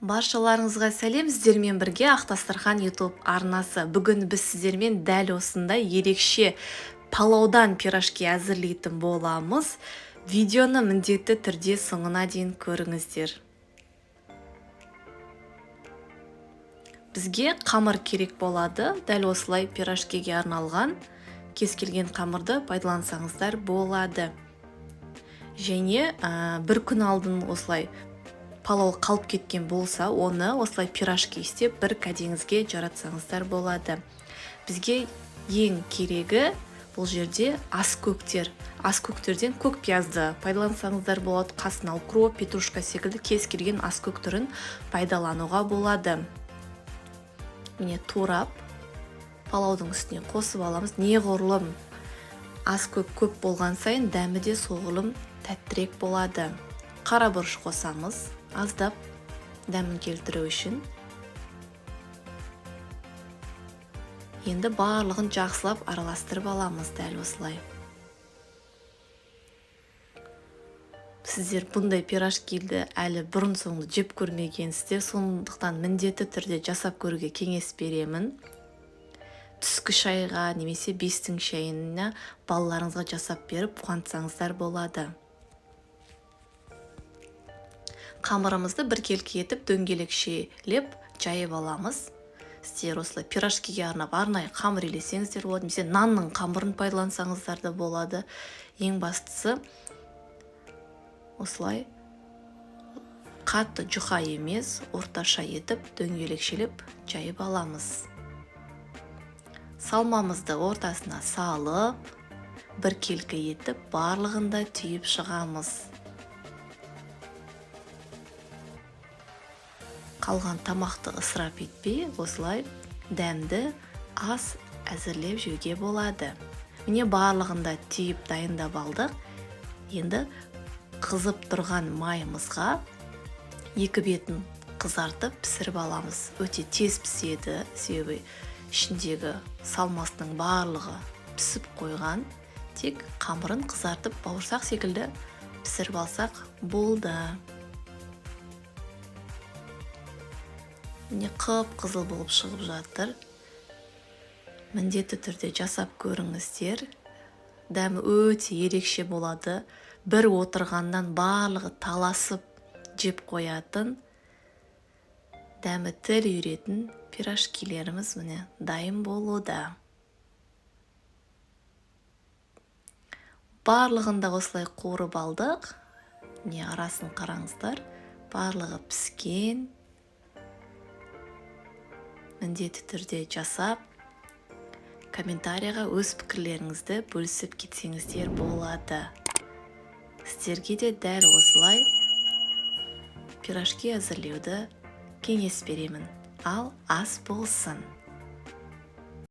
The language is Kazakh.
Баршаларыңызға сәлем, сіздермен бірге Ақтастырхан YouTube арнасы. Бүгін біз сіздермен дәл осындай ерекше палаудан пирожки әзірлейтін боламыз. Видеоны міндетті түрде соңына дейін көріңіздер. Бізге қамыр керек болады. Дәл осылай пирожкиге арналған кез келген қамырды пайдалансаңыздар болады. Және бір күн алдын осылай палау қалып кеткен болса, оны осылай пирожки істеп бір кәдеңізге жаратсаңыздар болады. Бізге ең керегі бұл жерде аскөктер. Аскөктерден көк пиязды пайдалансаңыздар болады. Қасына укроп, петрушка секілді кез келген аскөк түрін пайдалануға болады. Міне турап палаудың үстіне қосып аламыз. Неғұрлым аскөк көп болған сайын дәмі де соғұрлым тәттірек болады. Қара бұрыш қосамыз, аздап дәмін келтіру үшін. Енді барлығын жақсылап араластырып аламыз дәл осылай. Сіздер бұндай пирожкиді әлі бұрын соңды жеп көрмегенсіздер, сондықтан міндетті түрде жасап көруге кеңес беремін. Түскі шайға немесе бестің шайына балаларыңызға жасап беріп қуантсаңыздар болады. Қамырымызды біркелкі етіп дөңгелекшелеп жайып аламыз. Сіздер осылай пирожкиге арнап арнайы қамыр елесеңіздер болады, немесе нанның қамырын пайдалансаңыздар да болады. Ең бастысы осылай қатты жұқа емес, орташа етіп дөңгелекшелеп жайып аламыз. Салмамызды ортасына салып, біркелкі етіп барлығында түйіп шығамыз. Қалған тамақты ысырап етпей, осылай дәмді ас әзірлеп жеуге болады. Міне барлығында түйіп дайындап алдық. Енді қызып тұрған майымызға екі бетін қызартып пісіріп аламыз. Өте тез піседі, себебі ішіндегі салмасының барлығы пісіп қойған. Тек қамырын қызартып бауырсақ секілді пісіріп алсақ болды. Міне қып-қызыл болып шығып жатыр. Міндетті түрде жасап көріңіздер. Дәмі өте ерекше болады. Бір отырғаннан барлығы таласып жеп қоятын, дәмі тіл үйретін пирожкилеріміз міне дайын болуда. Барлығында осылай қуырып алдық. Не арасын қараңыздар. Барлығы піскен. Міндетті түрде жасап, комментарияға өз пікірлеріңізді бөлісіп кетсеңіздер болады. Сіздерге де дәл осылай пирожки әзірлеуді кеңес беремін. Ал ас болсын.